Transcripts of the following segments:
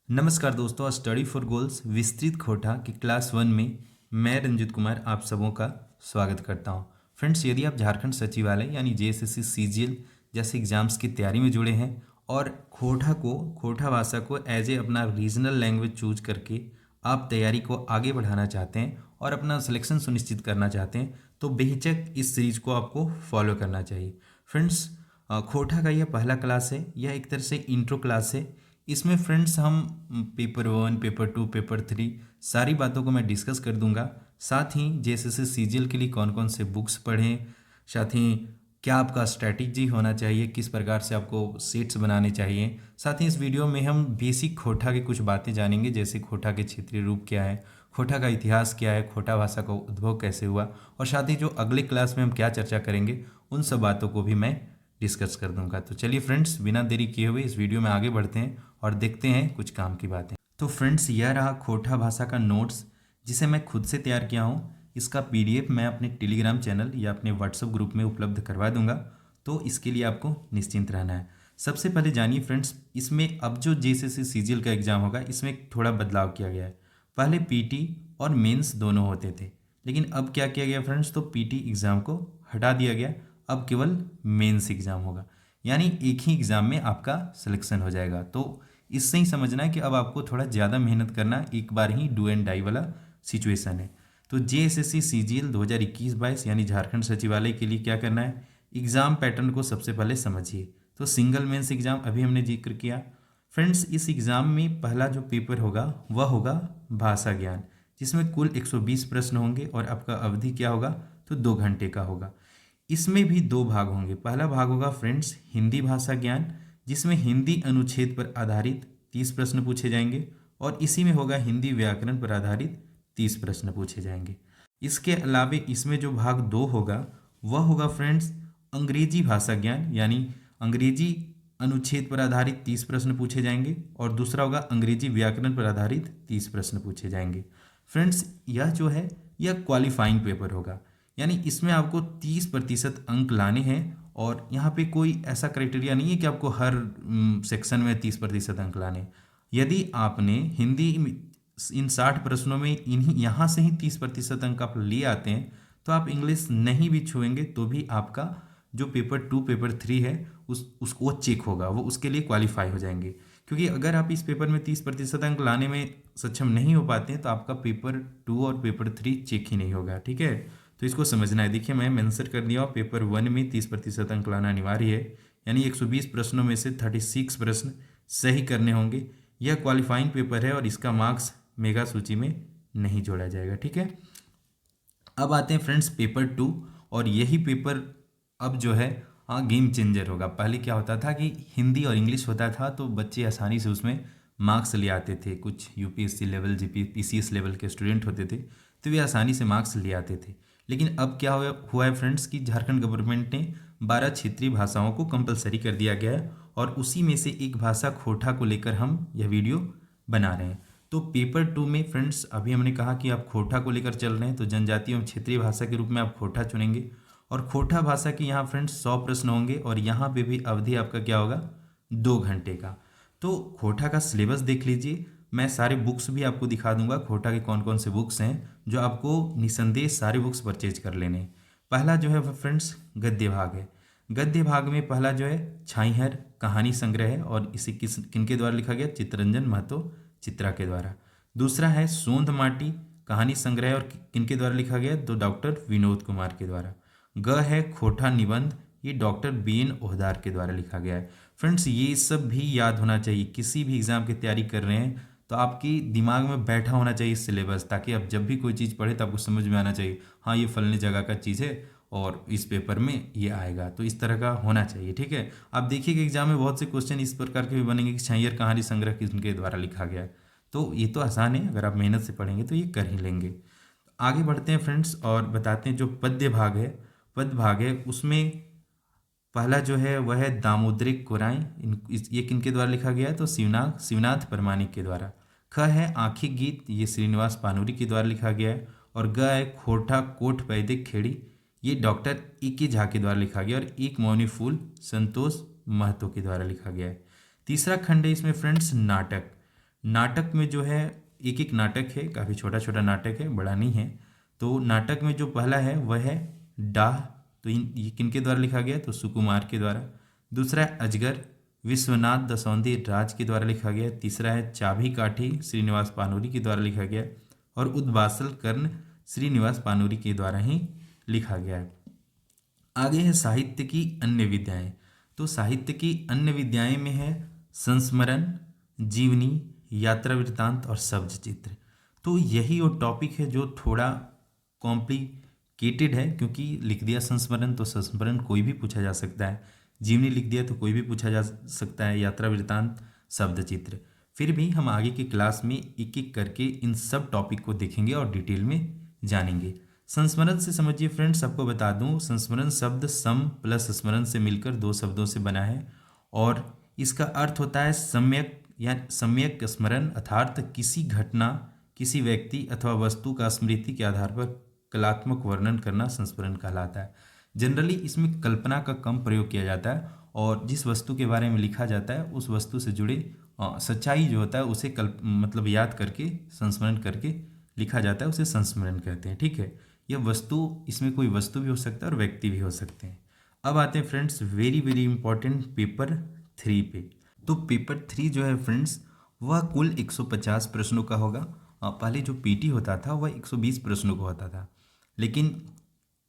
नमस्कार दोस्तों, study for goals विस्तृत खोटा की क्लास 1 में मैं रंजित कुमार आप सबों का स्वागत करता हूं। फ्रेंड्स, यदि आप झारखंड सचिवालय यानी जेएसएससी सीजीएल जैसे एग्जाम्स की तैयारी में जुड़े हैं और खोटा भाषा को एज ए अपना रीजनल लैंग्वेज चूज करके आप तैयारी को आगे बढ़ाना चाहते हैं और अपना सिलेक्शन सुनिश्चित करना चाहते हैं, तो बेहिचक इस सीरीज को आपको फॉलो करना चाहिए। फ्रेंड्स, खोटा का यह पहला क्लास है, यह एक तरह से इंट्रो क्लास है। इसमें फ्रेंड्स हम पेपर 1, पेपर 2, पेपर 3 सारी बातों को मैं डिस्कस कर दूंगा। साथ ही जैसे सीजीएल के लिए कौन कौन से बुक्स पढ़ें, साथ ही क्या आपका स्ट्रैटेजी होना चाहिए, किस प्रकार से आपको सेट्स बनाने चाहिए। साथ ही इस वीडियो में हम बेसिक खोटा की कुछ बातें जानेंगे, जैसे खोटा के क्षेत्रीय रूप क्या है, खोटा का इतिहास क्या है, खोटा भाषा का उद्भव कैसे हुआ, और साथ ही जो अगले क्लास में हम क्या चर्चा करेंगे उन सब बातों को भी मैं डिस्कस कर दूंगा। तो चलिए फ्रेंड्स, बिना देरी किए हुए इस वीडियो में आगे बढ़ते हैं और देखते हैं कुछ काम की बातें। तो फ्रेंड्स, यह रहा खोटा भाषा का नोट्स, जिसे मैं खुद से तैयार किया हूँ। इसका पीडीएफ मैं अपने टेलीग्राम चैनल या अपने व्हाट्सएप ग्रुप में उपलब्ध करवा दूंगा, तो इसके लिए आपको निश्चिंत रहना है। सबसे पहले जानिए फ्रेंड्स, इसमें अब जो जेएसएससी सीजीएल का एग्जाम होगा इसमें थोड़ा बदलाव किया गया है। पहले पीटी और मेंस दोनों होते थे, लेकिन अब क्या किया गया फ्रेंड्स, तो पीटी एग्ज़ाम को हटा दिया गया। अब केवल मेंस एग्ज़ाम होगा, यानी एक ही एग्ज़ाम में आपका सिलेक्शन हो जाएगा। तो इससे ही समझना है कि अब आपको थोड़ा ज़्यादा मेहनत करना, एक बार ही डू एंड डाई वाला सिचुएशन है। तो जेएसएससी सीजीएल 2021-22 यानी झारखंड सचिवालय के लिए क्या करना है, एग्ज़ाम पैटर्न को सबसे पहले समझिए। तो सिंगल मेंस एग्ज़ाम अभी हमने जिक्र किया। फ्रेंड्स, इस एग्ज़ाम में पहला जो पेपर होगा वह होगा भाषा ज्ञान, जिसमें कुल 120 प्रश्न होंगे और आपका अवधि क्या होगा, तो 2 घंटे का होगा। इसमें भी 2 भाग होंगे। पहला भाग होगा फ्रेंड्स हिंदी भाषा ज्ञान, जिसमें हिंदी अनुच्छेद पर आधारित 30 प्रश्न पूछे जाएंगे, और इसी में होगा हिंदी व्याकरण पर आधारित 30 प्रश्न पूछे जाएंगे। इसके अलावे इसमें जो भाग 2 होगा वह होगा फ्रेंड्स अंग्रेजी भाषा ज्ञान, यानी अंग्रेजी अनुच्छेद पर आधारित 30 प्रश्न पूछे जाएंगे, और दूसरा होगा अंग्रेजी व्याकरण पर आधारित 30 प्रश्न पूछे जाएंगे। फ्रेंड्स, यह जो है यह क्वालिफाइंग पेपर होगा, यानी इसमें आपको 30% अंक लाने हैं, और यहाँ पे कोई ऐसा क्राइटेरिया नहीं है कि आपको हर सेक्शन में 30% अंक लाने हैं। यदि आपने हिंदी इन 60 प्रश्नों में इन्हीं यहाँ से ही 30% अंक आप ले आते हैं, तो आप इंग्लिश नहीं भी छुएंगे तो भी आपका जो पेपर 2, पेपर 3 है उसको चेक होगा, वो उसके लिए क्वालिफाई हो जाएंगे। क्योंकि अगर आप इस पेपर में 30% अंक लाने में सक्षम नहीं हो पाते हैं तो आपका पेपर 2 और पेपर 3 चेक ही नहीं होगा। ठीक है, तो इसको समझना है। देखिए, मैं मेंशन कर दिया, पेपर 1 में 30% अंक लाना अनिवार्य है, यानी 120 प्रश्नों में से 36 प्रश्न सही करने होंगे। यह क्वालिफाइंग पेपर है और इसका मार्क्स मेगा सूची में नहीं जोड़ा जाएगा। ठीक है, अब आते हैं फ्रेंड्स पेपर 2, और यही पेपर अब जो है गेम चेंजर होगा। पहले क्या होता था कि हिंदी और इंग्लिश होता था तो बच्चे आसानी से उसमें मार्क्स ले आते थे। कुछ यूपीएससी लेवल, पीसीएस लेवल के स्टूडेंट होते थे तो वे आसानी से मार्क्स ले आते थे। लेकिन अब क्या हुआ है फ्रेंड्स कि झारखंड गवर्नमेंट ने 12 क्षेत्रीय भाषाओं को कंपलसरी कर दिया गया है, और उसी में से एक भाषा खोटा को लेकर हम यह वीडियो बना रहे हैं। तो पेपर 2 में फ्रेंड्स अभी हमने कहा कि आप खोटा को लेकर चल रहे हैं, तो जनजातीय एवं क्षेत्रीय भाषा के रूप में आप खोटा चुनेंगे, और खोटा भाषा के यहाँ फ्रेंड्स 100 प्रश्न होंगे, और यहाँ पे भी अवधि आपका क्या होगा, 2 घंटे का। तो खोटा का सिलेबस देख लीजिए, मैं सारे बुक्स भी आपको दिखा दूंगा, खोटा के कौन कौन से बुक्स हैं जो आपको निसंदेह सारे बुक्स परचेज कर लेने हैं। पहला जो है फ्रेंड्स गद्य भाग है। गद्य भाग में पहला जो है छाईहर कहानी संग्रह है, और इसे किनके द्वारा लिखा गया, चित्तरंजन महतो चित्रा के द्वारा। दूसरा है सोंध माटी कहानी संग्रह, और किनके द्वारा लिखा गया, तो डॉक्टर विनोद कुमार के द्वारा। ग है खोटा निबंध, ये डॉक्टर बीएन ओहदार के द्वारा लिखा गया है। फ्रेंड्स, ये सब भी याद होना चाहिए। किसी भी एग्जाम की तैयारी कर रहे हैं तो आपकी दिमाग में बैठा होना चाहिए सिलेबस, ताकि आप जब भी कोई चीज़ पढ़े तो आपको समझ में आना चाहिए, हाँ ये फलने जगह का चीज़ है और इस पेपर में ये आएगा। तो इस तरह का होना चाहिए। ठीक है, आप देखिए कि एग्जाम में बहुत से क्वेश्चन इस प्रकार के भी बनेंगे कि छाईहर कहानी संग्रह किनके द्वारा लिखा गया है। तो ये तो आसान है, अगर आप मेहनत से पढ़ेंगे तो ये कर ही लेंगे। आगे बढ़ते हैं फ्रेंड्स और बताते हैं जो पद्य भाग है, पद्य भाग है उसमें पहला जो है वह है दामोदरिक कोराई। ये किनके द्वारा लिखा गया है, तो शिवनाथ परमानिक के द्वारा। ख है आँखी गीत, ये श्रीनिवास पानूरी के द्वारा लिखा गया है। और ग है खोटा कोट वैदिक खेड़ी, ये डॉक्टर ए.के. झा के द्वारा लिखा गया। और एक मौनी फूल संतोष महतो के द्वारा लिखा गया है। तीसरा खंड है इसमें फ्रेंड्स नाटक। नाटक में जो है एक एक नाटक है, काफ़ी छोटा छोटा नाटक है, बड़ा नहीं है। तो नाटक में जो पहला है वह है डाह, तो ये किनके द्वारा लिखा गया, तो सुकुमार के द्वारा। दूसरा है अजगर, विश्वनाथ दसौंधी राज के द्वारा लिखा गया। तीसरा है चाभी काठी, श्रीनिवास पानूरी के द्वारा लिखा गया। और उद्वासल कर्ण, श्रीनिवास पानूरी के द्वारा ही लिखा गया है। आगे है साहित्य की अन्य विद्याएं। तो साहित्य की अन्य विद्याएं में है संस्मरण, जीवनी, यात्रा वृत्तांत और शब्द चित्र। तो यही वो टॉपिक है जो थोड़ा कॉम्प्लिकेटेड है, क्योंकि लिख दिया संस्मरण तो संस्मरण कोई भी पूछा जा सकता है, जीवनी लिख दिया तो कोई भी पूछा जा सकता है, यात्रा वृत्तांत, शब्द चित्र। फिर भी हम आगे की क्लास में एक एक करके इन सब टॉपिक को देखेंगे और डिटेल में जानेंगे। संस्मरण से समझिए फ्रेंड्स, आपको बता दूं संस्मरण शब्द सम प्लस स्मरण से मिलकर दो शब्दों से बना है और इसका अर्थ होता है सम्यक या सम्यक स्मरण, अर्थात किसी घटना, किसी व्यक्ति अथवा वस्तु का स्मृति के आधार पर कलात्मक वर्णन करना संस्मरण कहलाता है। जनरली इसमें कल्पना का कम प्रयोग किया जाता है और जिस वस्तु के बारे में लिखा जाता है उस वस्तु से जुड़े सच्चाई जो होता है उसे मतलब याद करके संस्मरण करके लिखा जाता है, उसे संस्मरण कहते हैं। ठीक है, यह वस्तु, इसमें कोई वस्तु भी हो सकता है और व्यक्ति भी हो सकते हैं। अब आते हैं friends very very important paper 3 पे। तो पेपर 3 जो है फ्रेंड्स वह कुल 150 प्रश्नों का होगा। पहले जो पीटी होता था वह 120 प्रश्नों का होता था, लेकिन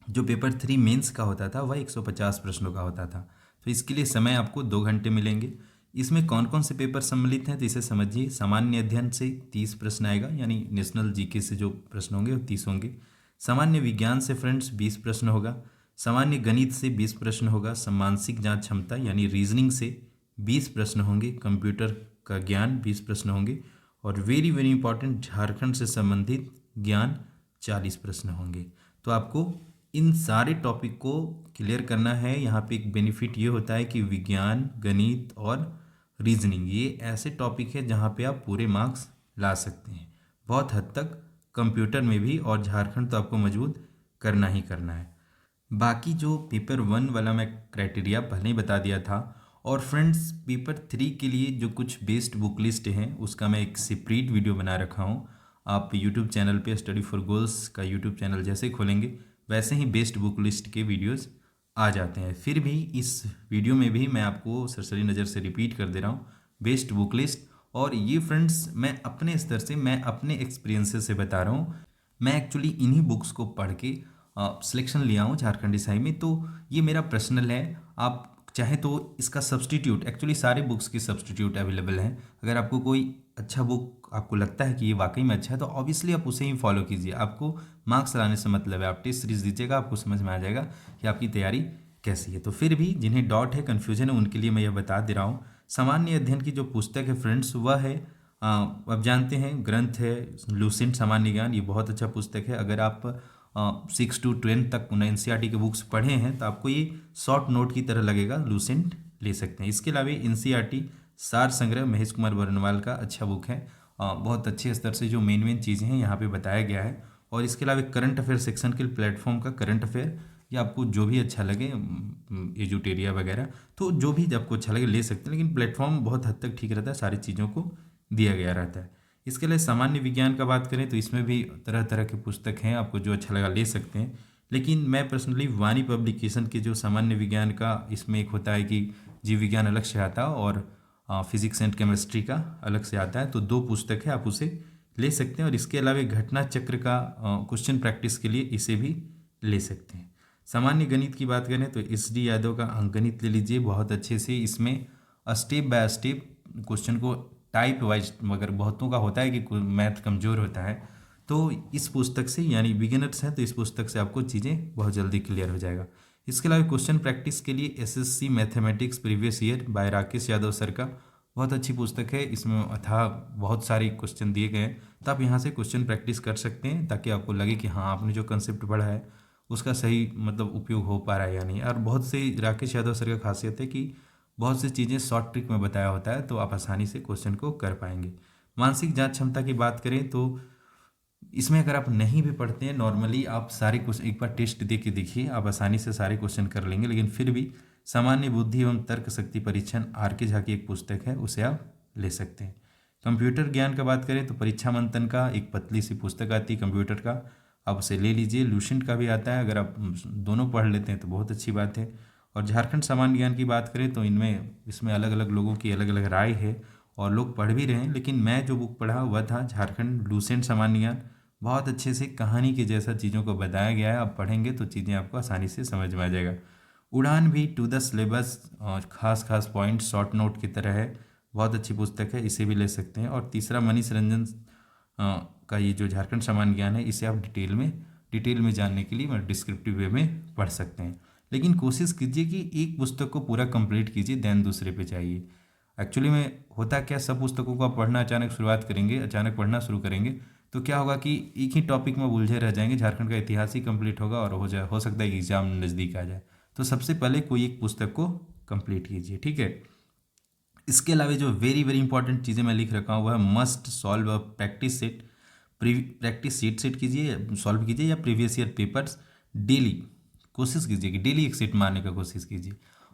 जो पेपर 3 मेंस का होता था वह 150 प्रश्नों का होता था। तो इसके लिए समय आपको 2 घंटे मिलेंगे। इसमें कौन कौन से पेपर सम्मिलित हैं तो इसे समझिए। सामान्य अध्ययन से 30 प्रश्न आएगा, यानी नेशनल जीके से जो प्रश्न होंगे वो 30 होंगे। सामान्य विज्ञान से फ्रेंड्स 20 प्रश्न होगा। सामान्य गणित से 20 प्रश्न होगा। मानसिक जांच क्षमता यानी रीजनिंग से 20 प्रश्न होंगे। कंप्यूटर का ज्ञान 20 प्रश्न होंगे। और वेरी वेरी इंपॉर्टेंट झारखंड से संबंधित ज्ञान 40 प्रश्न होंगे। तो आपको इन सारे टॉपिक को क्लियर करना है। यहाँ पे एक बेनिफिट ये होता है कि विज्ञान, गणित और रीजनिंग ये ऐसे टॉपिक है जहाँ पे आप पूरे मार्क्स ला सकते हैं, बहुत हद तक कंप्यूटर में भी, और झारखंड तो आपको मजबूत करना ही करना है। बाकी जो पेपर 1 वाला मैं क्राइटेरिया पहले ही बता दिया था। और फ्रेंड्स पेपर 3 के लिए जो कुछ बेस्ट बुक लिस्ट हैं उसका मैं एक सेपरेट वीडियो बना रखा हूँ। आप यूट्यूब चैनल पे स्टडी फॉर गोल्स का यूट्यूब चैनल जैसे खोलेंगे वैसे ही बेस्ट बुक लिस्ट के वीडियोस आ जाते हैं। फिर भी इस वीडियो में भी मैं आपको सरसरी नज़र से रिपीट कर दे रहा हूँ बेस्ट बुक लिस्ट। और ये फ्रेंड्स मैं अपने स्तर से, मैं अपने एक्सपीरियंसेस से बता रहा हूँ। मैं एक्चुअली इन्हीं बुक्स को पढ़ के सिलेक्शन लिया हूँ झारखंड साई में, तो ये मेरा पर्सनल है। आप चाहे तो इसका सब्सटीट्यूट, एक्चुअली सारे बुक्स की सब्सटीट्यूट अवेलेबल हैं। अगर आपको कोई अच्छा बुक आपको लगता है कि ये वाकई में अच्छा है तो ऑब्वियसली आप उसे ही फॉलो कीजिए। आपको मार्क्स लाने से मतलब है, आप टेस्ट सीरीज दीजिएगा, आपको समझ में आ जाएगा कि आपकी तैयारी कैसी है। तो फिर भी जिन्हें डाउट है, कन्फ्यूजन है, उनके लिए मैं यह बता दे रहा हूँ। सामान्य अध्ययन की जो पुस्तक है फ्रेंड्स वह है, आप जानते हैं ग्रंथ है लूसेंट सामान्य ज्ञान। ये बहुत अच्छा पुस्तक है। अगर आप 6 to 10 तक एनसीईआरटी के बुक्स पढ़े हैं तो आपको ये शॉर्ट नोट की तरह लगेगा, लूसेंट ले सकते हैं। इसके अलावा एनसीईआरटी सार संग्रह महेश कुमार बरनवाल का अच्छा बुक है। बहुत अच्छे स्तर से जो मेन चीज़ें हैं यहाँ पे बताया गया है। और इसके अलावा करंट अफेयर सेक्शन के प्लेटफॉर्म का करंट अफेयर, या आपको जो भी अच्छा लगे, एजुटेरिया वगैरह, तो जो भी आपको अच्छा लगे ले सकते हैं, लेकिन प्लेटफॉर्म बहुत हद तक ठीक रहता है, सारी चीज़ों को दिया गया रहता है। इसके लिए सामान्य विज्ञान का बात करें तो इसमें भी तरह तरह के पुस्तक हैं, आपको जो अच्छा लगा ले सकते हैं। लेकिन मैं पर्सनली वाणी पब्लिकेशन के जो सामान्य विज्ञान का, इसमें एक होता है कि जीव विज्ञान अलग से आता है और फिजिक्स एंड केमिस्ट्री का अलग से आता है, तो 2 पुस्तक है, आप उसे ले सकते हैं। और इसके अलावा घटना चक्र का क्वेश्चन प्रैक्टिस के लिए इसे भी ले सकते हैं। सामान्य गणित की बात करें तो SD यादव का अंकगणित ले लीजिए, बहुत अच्छे से इसमें स्टेप बाय स्टेप क्वेश्चन को टाइप वाइज, मगर बहुतों का होता है कि मैथ कमज़ोर होता है, तो इस पुस्तक से, यानी बिगिनर्स हैं तो इस पुस्तक से आपको चीज़ें बहुत जल्दी क्लियर हो जाएगा। इसके अलावा क्वेश्चन प्रैक्टिस के लिए SSC mathematics previous year by Rakesh Yadav sir का बहुत अच्छी पुस्तक है। इसमें अथाह बहुत सारे क्वेश्चन दिए गए हैं, तो आप यहाँ से क्वेश्चन प्रैक्टिस कर सकते हैं ताकि आपको लगे कि हाँ आपने जो कंसेप्ट पढ़ा है उसका सही मतलब उपयोग हो पा रहा है या नहीं। और बहुत से राकेश यादव सर का खासियत है कि बहुत सी चीज़ें शॉर्ट ट्रिक में बताया होता है, तो आप आसानी से क्वेश्चन को कर पाएंगे। मानसिक जांच क्षमता की बात करें तो इसमें अगर आप नहीं भी पढ़ते हैं, नॉर्मली आप सारे क्वेश्चन एक बार टेस्ट दे के देखिए, आप आसानी से सारे क्वेश्चन कर लेंगे। लेकिन फिर भी सामान्य बुद्धि एवं तर्क शक्ति परीक्षण RK झा की एक पुस्तक है, उसे आप ले सकते हैं। कंप्यूटर ज्ञान का बात करें तो परीक्षा मंथन का एक पतली सी पुस्तक आती है कंप्यूटर का, आप उसे ले लीजिए। लूसेंट का भी आता है, अगर आप दोनों पढ़ लेते हैं तो बहुत अच्छी बात है। और झारखंड सामान्य ज्ञान की बात करें तो इसमें अलग अलग लोगों की अलग अलग राय है और लोग पढ़ भी रहे हैं, लेकिन मैं जो बुक पढ़ा वह था झारखंड लूसेंट सामान्य ज्ञान। बहुत अच्छे से कहानी के जैसा चीज़ों को बताया गया है, आप पढ़ेंगे तो चीज़ें आपको आसानी से समझ में आ जाएगा। उड़ान भी टू द सिलेबस और खास खास पॉइंट शॉर्ट नोट की तरह है, बहुत अच्छी पुस्तक है, इसे भी ले सकते हैं। और तीसरा मनीष रंजन का ये जो झारखंड सामान्य ज्ञान है, इसे आप डिटेल में जानने के लिए डिस्क्रिप्टिव वे में पढ़ सकते हैं। लेकिन कोशिश कीजिए कि एक पुस्तक को पूरा कंप्लीट कीजिए, देन दूसरे पे जाइए। एक्चुअली में होता क्या, सब पुस्तकों को आप पढ़ना अचानक पढ़ना शुरू करेंगे तो क्या होगा कि एक ही टॉपिक में उलझे रह जाएंगे। झारखंड का इतिहास ही कंप्लीट होगा और हो सकता है कि एग्जाम नज़दीक आ जाए। तो सबसे पहले कोई एक पुस्तक को कंप्लीट कीजिए, ठीक है। इसके अलावा जो वेरी वेरी इंपॉर्टेंट चीज़ें मैं लिख रखा हूँ वह must solve a practice set कीजिए, सॉल्व कीजिए, या प्रीवियस ईयर पेपर्स डेली कोशिश कीजिए कि डेली एक सेट मारने का कोशिश कीजिए।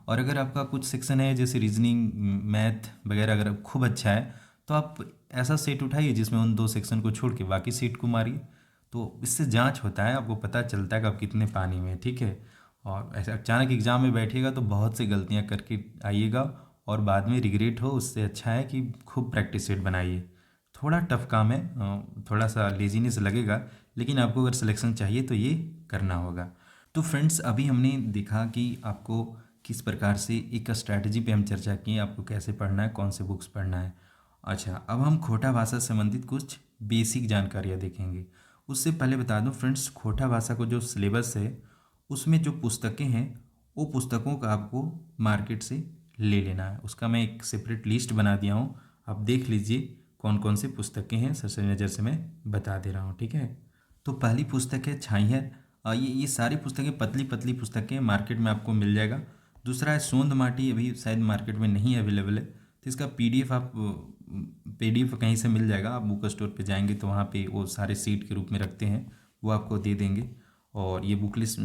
और अगर आपका कुछ सेक्शन है जैसे रीजनिंग, मैथ वगैरह अगर खूब अच्छा है तो आप ऐसा सेट उठाइए जिसमें उन 2 सेक्शन को छोड़ के बाकी सेट को मारिए। तो इससे जांच होता है, आपको पता चलता है कि आप कितने पानी में, ठीक है। और ऐसे अचानक एग्जाम में बैठिएगा तो बहुत सी गलतियां करके आइएगा और बाद में रिग्रेट हो, उससे अच्छा है कि खूब प्रैक्टिस सेट बनाइए। थोड़ा टफ काम है, थोड़ा सा लेजीनेस लगेगा, लेकिन आपको अगर सिलेक्शन चाहिए तो ये करना होगा। तो फ्रेंड्स, अभी हमने देखा कि आपको किस प्रकार से एक स्ट्रैटेजी पे हम चर्चा की, आपको कैसे पढ़ना है, कौन से बुक्स पढ़ना है। अच्छा, अब हम खोटा भाषा से संबंधित कुछ बेसिक जानकारियाँ देखेंगे। उससे पहले बता दूं फ्रेंड्स, खोटा भाषा को जो सिलेबस है उसमें जो पुस्तकें हैं वो पुस्तकों का आपको मार्केट से ले लेना है। उसका मैं एक सेपरेट लिस्ट बना दिया हूँ, आप देख लीजिए कौन कौन सी पुस्तकें हैं, सरसरी नज़र से मैं बता दे रहा हूँ, ठीक है। तो पहली पुस्तक है छाइहर। ये सारी पुस्तकें पतली पतली पुस्तकें मार्केट में आपको मिल जाएगा। दूसरा है सोंद माटी, अभी शायद मार्केट में नहीं अवेलेबल है, तो इसका पीडीएफ कहीं से मिल जाएगा। आप बुक स्टोर पे जाएंगे तो वहाँ पे वो सारे सीट के रूप में रखते हैं, वो आपको दे देंगे। और ये बुक लिस्ट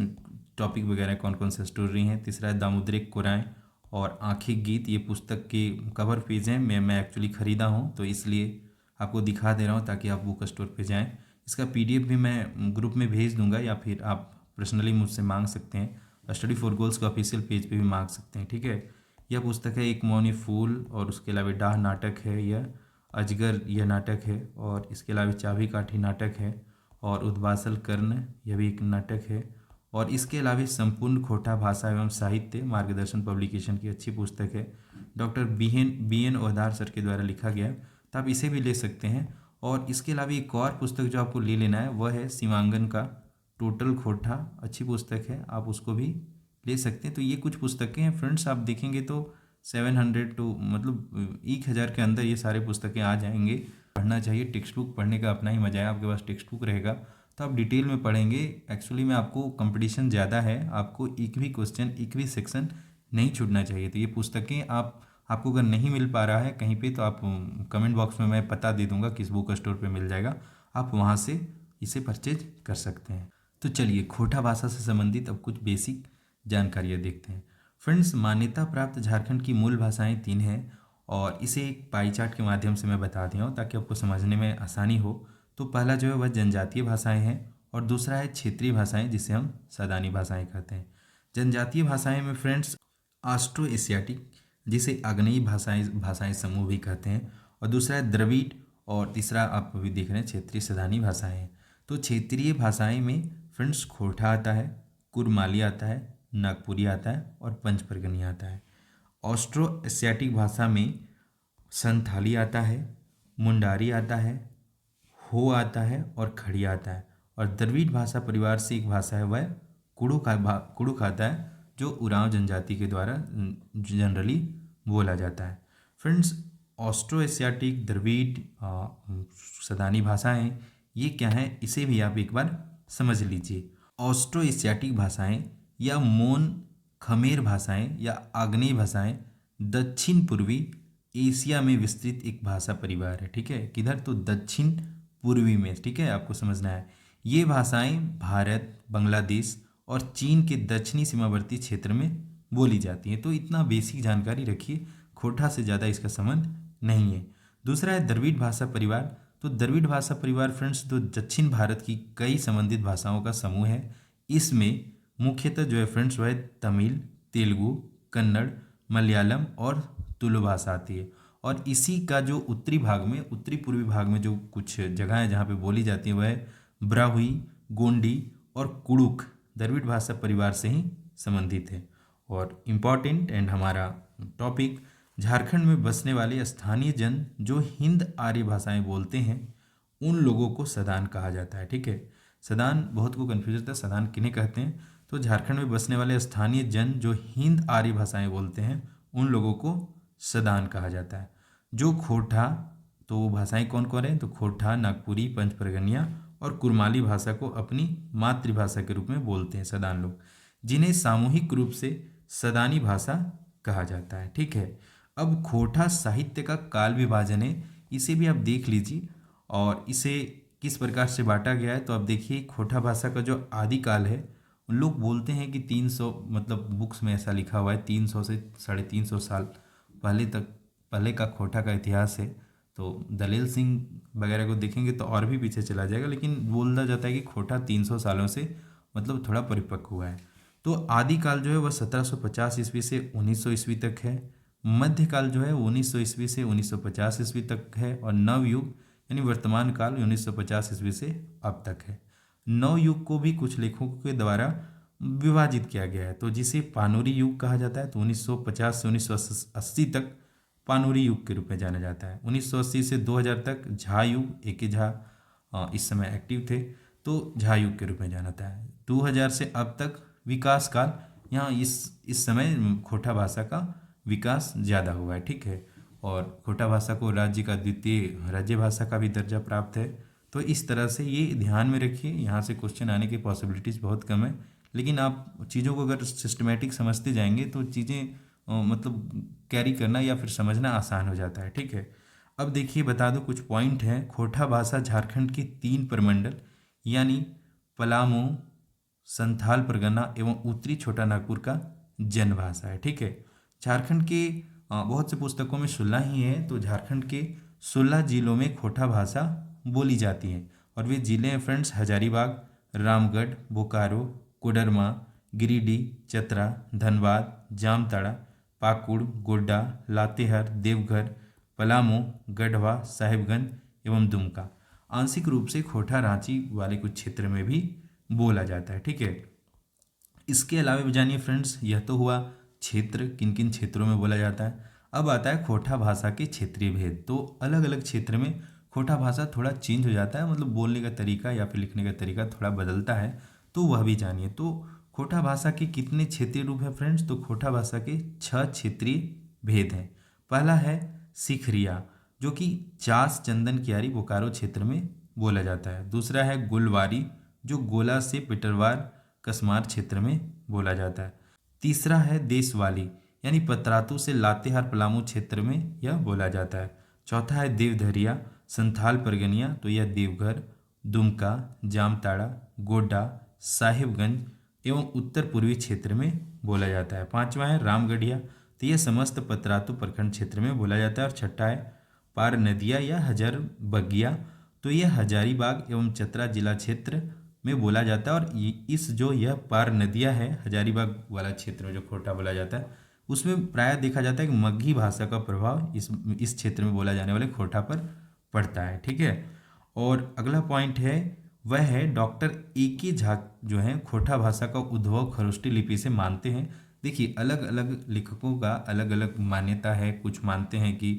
टॉपिक वगैरह कौन कौन से स्टोरी हैं। तीसरा है दामुद्रिक कोराएँ और आंखिक गीत, ये पुस्तक के कवर पेज हैं। मैं एक्चुअली ख़रीदा हूँ तो इसलिए आपको दिखा दे रहा हूँ ताकि आप बुक स्टोर पे जाएँ। इसका पीडीएफ भी मैं ग्रुप में भेज दूंगा या फिर आप पर्सनली मुझसे मांग सकते हैं। स्टडी फॉर गोल्स का ऑफिशियल पेज पे भी मांग सकते हैं, ठीक है। यह पुस्तक है एक मौनी फूल, और उसके अलावा डाह नाटक है, यह अजगर यह नाटक है, और इसके अलावा चाबी काठी नाटक है, और उद्वासल कर्ण यह भी एक नाटक है। और इसके अलावा संपूर्ण खोटा भाषा एवं साहित्य मार्गदर्शन पब्लिकेशन की अच्छी पुस्तक है, doctor B N Ohdar sir के द्वारा लिखा गया, तो आप इसे भी ले सकते हैं। और इसके अलावा एक और पुस्तक जो आपको ले लेना है वह है शिवांगन का टोटल खोटा, अच्छी पुस्तक है, आप उसको भी ले सकते हैं। तो ये कुछ पुस्तकें हैं फ्रेंड्स, आप देखेंगे तो 700 टू मतलब 1000 के अंदर ये सारे पुस्तकें आ जाएंगे। पढ़ना चाहिए, टेक्स्ट बुक पढ़ने का अपना ही मजा है। आपके पास टेक्स्ट बुक रहेगा तो आप डिटेल में पढ़ेंगे। एक्चुअली में आपको कंपटीशन ज़्यादा है, आपको एक भी क्वेश्चन, एक भी सेक्शन नहीं छूटना चाहिए। तो ये पुस्तकें आपको अगर नहीं मिल पा रहा है कहीं पे तो आप कमेंट बॉक्स में मैं पता दे दूंगा किस बुक स्टोर पे मिल जाएगा, आप वहाँ से इसे परचेज कर सकते हैं। तो चलिए खोटा भाषा से संबंधित अब कुछ बेसिक जानकारियाँ देखते हैं। फ्रेंड्स, मान्यता प्राप्त झारखंड की मूल भाषाएं 3 हैं और इसे एक पाई चार्ट के माध्यम से मैं बता दिया हूँ ताकि आपको समझने में आसानी हो। तो पहला जो है वह जनजातीय भाषाएं हैं और दूसरा है क्षेत्रीय भाषाएं जिसे हम सदानी भाषाएं कहते हैं। जनजातीय भाषाएं में फ्रेंड्स ऑस्ट्रो एशियाटिक जिसे आग्नेयी भाषाएं समूह भी कहते हैं, और दूसरा है द्रविड़, और तीसरा आप अभी देख रहे हैं क्षेत्रीय सदानी भाषाएं। तो क्षेत्रीय भाषाएं में फ्रेंड्स खोटा आता है, कुरमाली आता है, नागपुरी आता है और पंचपरगनी आता है। ऑस्ट्रो एशियाटिक भाषा में संथाली आता है, मुंडारी आता है, हो आता है और खड़ी आता है। और द्रविड़ भाषा परिवार से एक भाषा है वह कुड़ुक आता है, जो उरांव जनजाति के द्वारा जनरली बोला जाता है। Friends, Austro Asiatic, Dravid, Sadani भाषाएं ये क्या हैं, इसे भी आप एक बार समझ लीजिए। ऑस्ट्रो एशियाटिक भाषाएं या मोन खमेर भाषाएं या आग्नेय भाषाएं दक्षिण पूर्वी एशिया में विस्तृत एक भाषा परिवार है, ठीक है। किधर, तो दक्षिण पूर्वी में, ठीक है, आपको समझना है। ये भाषाएं भारत, बांग्लादेश और चीन के दक्षिणी सीमावर्ती क्षेत्र में बोली जाती हैं। तो इतना बेसिक जानकारी रखिए, खोटा से ज़्यादा इसका संबंध नहीं है। दूसरा है द्रविड़ भाषा परिवार। तो द्रविड़ भाषा परिवार फ्रेंड्स तो दक्षिण भारत की कई संबंधित भाषाओं का समूह है। इसमें मुख्यतः जो है फ्रेंड्स वह तमिल, तेलुगु, कन्नड़, मलयालम और तुलु भाषा आती है। और इसी का जो उत्तरी भाग में, उत्तरी पूर्वी भाग में जो कुछ जगह है जहाँ पे बोली जाती है वह ब्राहुई, गोंडी और कुड़ुक द्रविड़ भाषा परिवार से ही संबंधित है। और इम्पॉर्टेंट एंड हमारा टॉपिक, झारखंड में बसने वाले स्थानीय जन जो हिंद आर्य भाषाएं बोलते हैं उन लोगों को सदान कहा जाता है। ठीक है, सदान बहुत को कन्फ्यूज होता है, सदान किन्हें कहते हैं। तो झारखंड में बसने वाले स्थानीय जन जो हिंद आर्य भाषाएं बोलते हैं उन लोगों को सदान कहा जाता है। जो खोरठा, तो वो भाषाएं कौन कौन है, तो खोरठा, नागपुरी, पंच परगनिया और कुरमाली भाषा को अपनी मातृभाषा के रूप में बोलते हैं सदान लोग, जिन्हें सामूहिक रूप से सदानी भाषा कहा जाता है। ठीक है, अब खोरठा साहित्य का काल विभाजन है, इसे भी आप देख लीजिए और इसे किस प्रकार से बांटा गया है। तो आप देखिए खोरठा भाषा का जो आदिकाल है, उन लोग बोलते हैं कि 300, मतलब बुक्स में ऐसा लिखा हुआ है 300 से 350 साल पहले का खोरठा का इतिहास है। तो दलेल सिंह वगैरह को देखेंगे तो और भी पीछे चला जाएगा, लेकिन बोला जाता है कि खोरठा 300 सालों से मतलब थोड़ा परिपक्व हुआ है। तो आदिकाल जो है वह 1750 ईस्वी से 1900 ईस्वी तक है। मध्यकाल जो है 1900 ईस्वी से 1950 ईस्वी तक है। और नवयुग यानी वर्तमान काल 1950 ईस्वी से अब तक है। नवयुग को भी कुछ लेखकों के द्वारा विभाजित किया गया है, तो जिसे पानूरी युग कहा जाता है। तो 1950 से 1980 तक पानूरी युग के रूप में जाना जाता है। 1980 से 2000 तक झा युग, ए.के. झा इस समय एक्टिव थे, तो झा युग के रूप में जाना जाता है। 2000 से अब तक विकास काल, यहाँ इस समय खोरठा भाषा का विकास ज़्यादा हुआ है। ठीक है, और खोरठा भाषा को राज्य का द्वितीय राज्य भाषा का भी दर्जा प्राप्त है। तो इस तरह से ये ध्यान में रखिए, यहाँ से क्वेश्चन आने की पॉसिबिलिटीज़ बहुत कम है, लेकिन आप चीज़ों को अगर सिस्टमेटिक समझते जाएंगे तो चीज़ें मतलब कैरी करना या फिर समझना आसान हो जाता है। ठीक है, अब देखिए बता दो कुछ पॉइंट हैं। खोरठा भाषा झारखंड के 3 प्रमंडल यानी पलामू, संथाल परगना एवं उत्तरी छोटा नागपुर का जनभाषा है। ठीक है, झारखंड के बहुत से पुस्तकों में 16 ही है, तो झारखंड के 16 जिलों में खोरठा भाषा बोली जाती है। और वे जिले हैं फ्रेंड्स हजारीबाग, रामगढ़, बोकारो, कोडरमा, गिरिडीह, चतरा, धनबाद, जामताड़ा, पाकुड़, गोड्डा, लातेहार, देवघर, पलामू, गढ़वा, साहिबगंज एवं दुमका। आंशिक रूप से खोरठा रांची वाले कुछ क्षेत्र में भी बोला जाता है। ठीक है, इसके अलावा भी जानिए फ्रेंड्स, यह तो हुआ क्षेत्र, किन किन क्षेत्रों में बोला जाता है। अब आता है खोरठा भाषा के क्षेत्रीय भेद। तो अलग अलग क्षेत्र में खोरठा भाषा थोड़ा चेंज हो जाता है, मतलब बोलने का तरीका या फिर लिखने का तरीका थोड़ा बदलता है, तो वह भी जानिए। तो खोरठा भाषा के कितने क्षेत्रीय रूप हैं फ्रेंड्स, तो खोरठा भाषा के 6 क्षेत्रीय भेद हैं। पहला है सिखरिया, जो कि चास, चंदन कियारी, बोकारो क्षेत्र में बोला जाता है। दूसरा है गुलवारी, जो गोला से पिटरवार, कसमार क्षेत्र में बोला जाता है। तीसरा है देशवाली, यानी पतरातू से लातेहार, पलामू क्षेत्र में यह बोला जाता है। चौथा है देवधरिया, संथाल परगनिया, तो यह देवघर, दुमका, जामताड़ा, गोड्डा, साहिबगंज एवं उत्तर पूर्वी क्षेत्र में बोला जाता है। पांचवा है रामगढ़िया, तो यह समस्त पतरातू प्रखंड क्षेत्र में बोला जाता है। और छठा है पार नदिया या हजारबगिया, तो यह हजारीबाग एवं चतरा जिला क्षेत्र में बोला जाता है। और यह पार नदिया है, हजारीबाग वाला क्षेत्र में जो खोरठा बोला जाता है, उसमें प्रायः देखा जाता है कि मगही भाषा का प्रभाव इस क्षेत्र में बोला जाने वाले खोरठा पर पड़ता है। ठीक है, और अगला पॉइंट है वह है डॉक्टर ए.के. झा, जो है खोरठा भाषा का उद्भव खरोष्टी लिपि से मानते हैं। देखिए अलग अलग लेखकों का अलग अलग मान्यता है। कुछ मानते हैं कि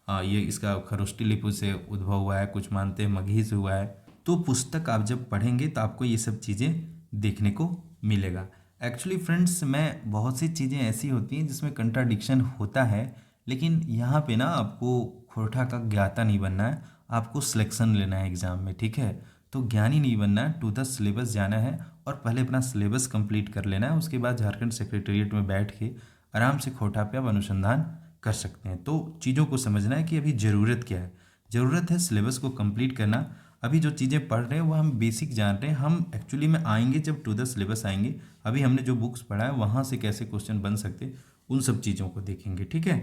ये इसका खरोष्टी लिपि से उद्भव हुआ है, कुछ मानते हैं मगही से हुआ है। तो पुस्तक आप जब पढ़ेंगे तो आपको ये सब चीज़ें देखने को मिलेगा। एक्चुअली फ्रेंड्स, मैं बहुत सी चीज़ें ऐसी होती हैं जिसमें कंट्राडिक्शन होता है, लेकिन यहाँ पे ना आपको खोरठा का ज्ञाता नहीं बनना है, आपको सिलेक्शन लेना है एग्जाम में। ठीक है, तो ज्ञानी नहीं बनना है, टू द सिलेबस जाना है और पहले अपना सिलेबस कंप्लीट कर लेना है। उसके बाद झारखंड सेक्रेटेरिएट में बैठ के आराम से खोरठा पे आप अनुसंधान कर सकते हैं। तो चीज़ों को समझना है कि अभी ज़रूरत क्या है। ज़रूरत है सिलेबस को कंप्लीट करना। अभी जो चीज़ें पढ़ रहे हैं वो हम बेसिक जान रहे हैं, हम एक्चुअली में आएंगे जब टू द सिलेबस आएंगे। अभी हमने जो बुक्स पढ़ा है वहाँ से कैसे क्वेश्चन बन सकते, उन सब चीज़ों को देखेंगे। ठीक है,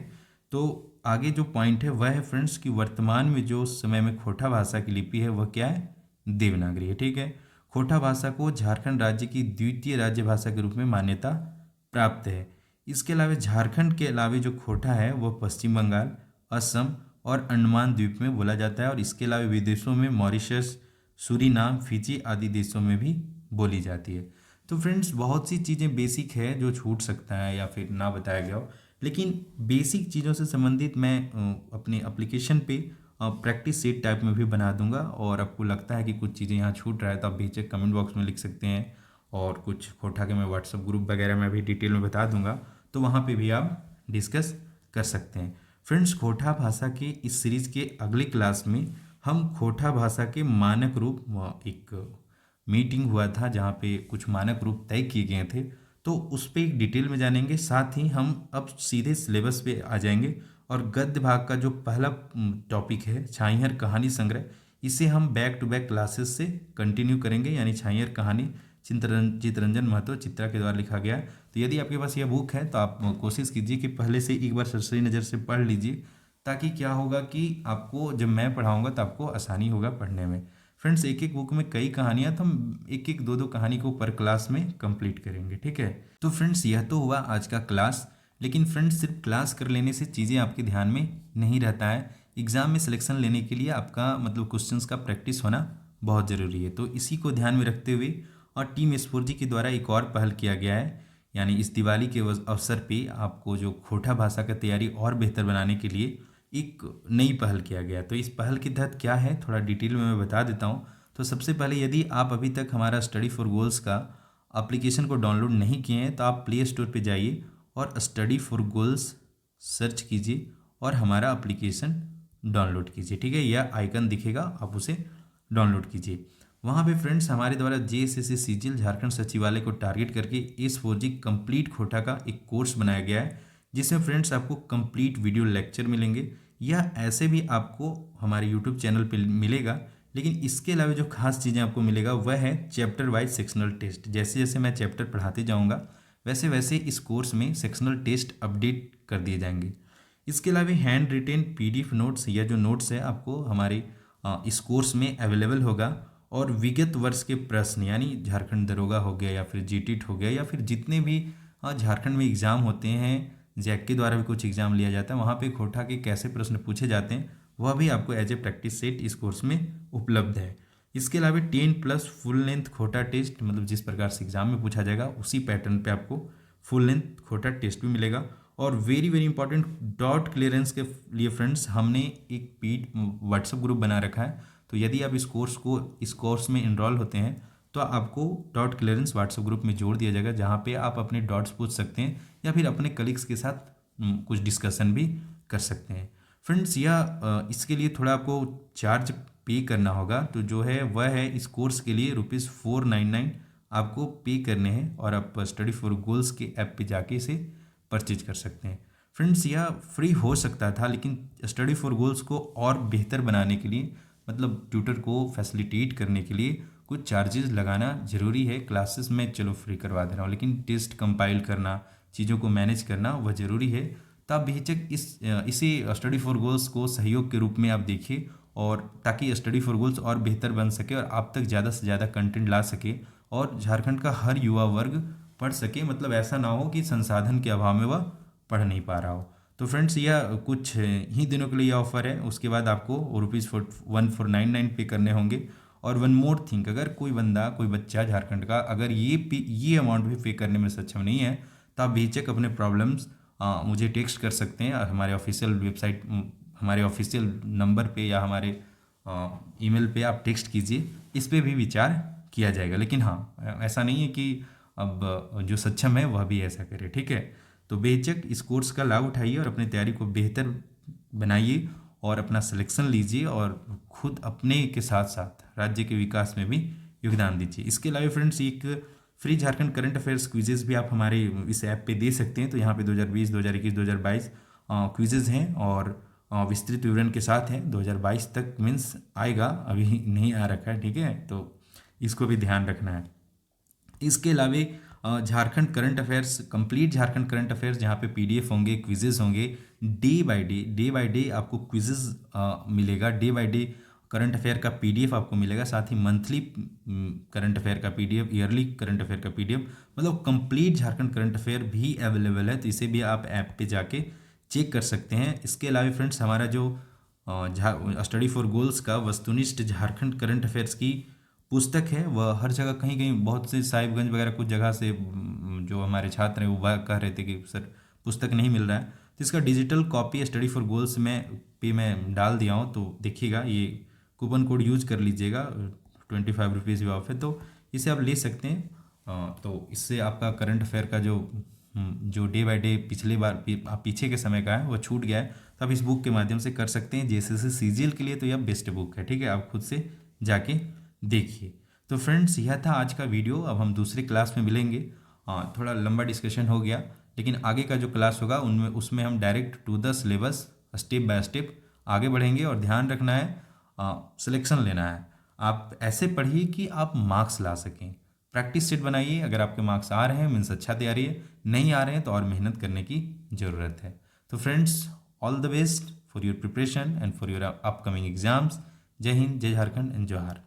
तो आगे जो पॉइंट है वह है फ्रेंड्स कि वर्तमान में जो समय में खोटा भाषा की लिपि है वह क्या है, देवनागरी है। ठीक है, खोटा भाषा को झारखंड राज्य की द्वितीय राज्य भाषा के रूप में मान्यता प्राप्त है। इसके अलावा झारखंड के अलावा जो खोटा है वह पश्चिम बंगाल, असम और अंडमान द्वीप में बोला जाता है, और इसके अलावा विदेशों में मॉरिशस, सूरीनाम, फिजी आदि देशों में भी बोली जाती है। तो फ्रेंड्स बहुत सी चीज़ें बेसिक है जो छूट सकता है या फिर ना बताया गया हो, लेकिन बेसिक चीज़ों से संबंधित मैं अपने एप्लीकेशन पे प्रैक्टिस सेट टाइप में भी बना दूंगा, और आपको लगता है कि कुछ चीज़ें यहाँ छूट रहा है तो आप बेशक कमेंट बॉक्स में लिख सकते हैं, और कुछ खोटा के मैं व्हाट्सअप ग्रुप वगैरह में भी डिटेल में बता दूंगा, तो वहाँ पे भी आप डिस्कस कर सकते हैं। फ्रेंड्स खोटा भाषा के इस सीरीज के अगली क्लास में हम खोटा भाषा के मानक रूप, एक मीटिंग हुआ था जहाँ पे कुछ मानक रूप तय किए गए थे, तो उस पर एक डिटेल में जानेंगे। साथ ही हम अब सीधे सिलेबस पे आ जाएंगे, और गद्य भाग का जो पहला टॉपिक है छाइहर कहानी संग्रह, इसे हम बैक टू बैक क्लासेस से कंटिन्यू करेंगे। यानी छाइहर कहानी चित्तरंजन महतो चित्रा के द्वारा लिखा गया है। तो यदि आपके पास यह बुक है तो आप कोशिश कीजिए कि पहले से एक बार सरसरी नज़र से पढ़ लीजिए, ताकि क्या होगा कि आपको जब मैं पढ़ाऊँगा तो आपको आसानी होगा पढ़ने में। फ्रेंड्स एक एक बुक में कई कहानियाँ, तो हम एक एक दो दो कहानी को पर क्लास में कंप्लीट करेंगे। ठीक है, तो फ्रेंड्स यह तो हुआ आज का क्लास, लेकिन फ्रेंड्स सिर्फ क्लास कर लेने से चीज़ें आपके ध्यान में नहीं रहता है। एग्ज़ाम में सिलेक्शन लेने के लिए आपका मतलब क्वेश्चंस का प्रैक्टिस होना बहुत ज़रूरी है। तो इसी को ध्यान में रखते हुए और टीम एस4जी के द्वारा एक और पहल किया गया है, यानी इस दिवाली के अवसर पे आपको जो खोटा भाषा का तैयारी और बेहतर बनाने के लिए एक नई पहल किया गया। तो इस पहल के तहत क्या है थोड़ा डिटेल में मैं बता देता हूँ। तो सबसे पहले यदि आप अभी तक हमारा स्टडी फॉर गोल्स का एप्लीकेशन को डाउनलोड नहीं किए हैं तो आप प्ले स्टोर पे जाइए और स्टडी फॉर गोल्स सर्च कीजिए और हमारा एप्लीकेशन डाउनलोड कीजिए। ठीक है, यह आइकन दिखेगा, आप उसे डाउनलोड कीजिए। वहाँ पे फ्रेंड्स हमारे द्वारा जेएसएससी सीजीएल झारखंड सचिवालय को टारगेट करके एस4जी कंप्लीट खोटा का एक कोर्स बनाया गया है, जिसमें फ्रेंड्स आपको कंप्लीट वीडियो लेक्चर मिलेंगे, या ऐसे भी आपको हमारे यूट्यूब चैनल पे मिलेगा। लेकिन इसके अलावा जो खास चीज़ें आपको मिलेगा वह है चैप्टर वाइज सेक्शनल टेस्ट। जैसे जैसे मैं चैप्टर पढ़ाते जाऊँगा वैसे वैसे इस कोर्स में सेक्शनल टेस्ट अपडेट कर दिए जाएंगे। इसके अलावा हैंड रिटेन पीडीएफ नोट्स, या जो नोट्स है आपको हमारे इस कोर्स में अवेलेबल होगा, और विगत वर्ष के प्रश्न यानी झारखंड दरोगा हो गया या फिर जीटीट हो गया या फिर जितने भी झारखंड में एग्ज़ाम होते हैं, जैक के द्वारा भी कुछ एग्ज़ाम लिया जाता है, वहाँ पे खोटा के कैसे प्रश्न पूछे जाते हैं वह भी आपको एज ए प्रैक्टिस सेट इस कोर्स में उपलब्ध है। इसके अलावा 10+ फुल लेंथ खोटा टेस्ट, मतलब जिस प्रकार से एग्जाम में पूछा जाएगा उसी पैटर्न पे आपको फुल लेंथ खोटा टेस्ट भी मिलेगा। और very very important dot clearance के लिए फ्रेंड्स हमने एक व्हाट्सएप ग्रुप बना रखा है। तो यदि आप इस कोर्स में इनरोल होते हैं तो आपको डॉट क्लियरेंस व्हाट्सएप ग्रुप में जोड़ दिया जाएगा, जहाँ पे आप अपने डॉट्स पूछ सकते हैं या फिर अपने कलीग्स के साथ कुछ डिस्कशन भी कर सकते हैं। फ्रेंड्स इसके लिए थोड़ा आपको चार्ज पे करना होगा, तो जो है वह है इस कोर्स के लिए ₹499 आपको पे करने हैं, और आप स्टडी फॉर गोल्स के ऐप पे जाके इसे परचेज कर सकते हैं। फ्रेंड्स यह फ्री हो सकता था, लेकिन स्टडी फॉर गोल्स को और बेहतर बनाने के लिए, मतलब ट्यूटर को फैसिलिटेट करने के लिए कुछ चार्जेस लगाना ज़रूरी है। क्लासेस में चलो फ्री करवा दे रहा हूँ, लेकिन टेस्ट कंपाइल करना, चीज़ों को मैनेज करना वह ज़रूरी है। तो आप बेहिचक इसे स्टडी फॉर गोल्स को सहयोग के रूप में आप देखिए, और ताकि स्टडी फॉर गोल्स और बेहतर बन सके और आप तक ज़्यादा से ज़्यादा कंटेंट ला सके और झारखंड का हर युवा वर्ग पढ़ सके। मतलब ऐसा ना हो कि संसाधन के अभाव में वह पढ़ नहीं पा रहा हो। तो फ्रेंड्स यह कुछ ही दिनों के लिए यह ऑफर है, उसके बाद आपको ₹1499 पे करने होंगे। और वन मोर थिंग, अगर कोई बंदा कोई बच्चा झारखंड का अगर ये अमाउंट भी पे करने में सक्षम नहीं है तो आप बेहिचक अपने प्रॉब्लम्स मुझे टेक्स्ट कर सकते हैं हमारे ऑफिशियल वेबसाइट, हमारे ऑफिशियल नंबर पे या हमारे ईमेल पे आप टेक्स्ट कीजिए, इस पे भी विचार किया जाएगा। लेकिन हाँ, ऐसा नहीं है कि अब जो सक्षम है वह भी ऐसा करे। ठीक है, तो बेहिचक इस कोर्स का लाभ उठाइए और अपनी तैयारी को बेहतर बनाइए और अपना सिलेक्शन लीजिए, और खुद अपने के साथ साथ राज्य के विकास में भी योगदान दीजिए। इसके अलावा फ्रेंड्स एक free Jharkhand current affairs quizzes भी आप हमारे इस ऐप पे दे सकते हैं। तो यहाँ पे 2020, 2021, 2022 क्विजेज हैं और विस्तृत विवरण के साथ हैं। 2022 तक मीन्स आएगा, अभी नहीं आ रखा है। ठीक है, तो इसको भी ध्यान रखना है। इसके अलावा Jharkhand current affairs, complete Jharkhand current affairs, जहाँ पे पीडीएफ होंगे, क्विजेज होंगे, डे बाय डे आपको क्विजेज मिलेगा, day by day current affair का पीडीएफ आपको मिलेगा, साथ ही मंथली करंट अफेयर का पीडीएफ, ईयरली करंट अफेयर का पीडीएफ, मतलब कंप्लीट झारखंड करंट अफेयर भी अवेलेबल है। तो इसे भी आप ऐप पे जाके चेक कर सकते हैं। इसके अलावा फ्रेंड्स हमारा जो स्टडी फॉर गोल्स का वस्तुनिष्ठ झारखंड करंट अफेयर्स की पुस्तक है, वह हर जगह कहीं कहीं बहुत से साहिबगंज वगैरह कुछ जगह से जो हमारे छात्र हैं वो कह रहे थे कि सर पुस्तक नहीं मिल रहा है, तो इसका digital copy study for goals में पे मैं डाल दिया हूँ। तो देखिएगा, ये कूपन कोड यूज कर लीजिएगा, 25 रुपीज़ भी ऑफ है, तो इसे आप ले सकते हैं। तो इससे आपका करंट अफेयर का जो डे बाय डे पिछले बार पीछे के समय का है वो छूट गया है, तो आप इस बुक के माध्यम से कर सकते हैं। जेएसएससी सीजीएल के लिए तो यह बेस्ट बुक है, ठीक है, आप खुद से जाके देखिए। तो फ्रेंड्स यह था आज का वीडियो। अब हम दूसरी क्लास में मिलेंगे। थोड़ा लंबा डिस्कशन हो गया, लेकिन आगे का जो क्लास होगा उसमें हम direct to the syllabus step by step आगे बढ़ेंगे। और ध्यान रखना है, सिलेक्शन लेना है। आप ऐसे पढ़िए कि आप मार्क्स ला सकें। प्रैक्टिस सेट बनाइए। अगर आपके मार्क्स आ रहे हैं मीन्स अच्छा तैयारी है, नहीं आ रहे हैं तो और मेहनत करने की ज़रूरत है। तो friends, all the best for your preparation and for your upcoming exams. जय हिंद, जय झारखंड एंड जोहार।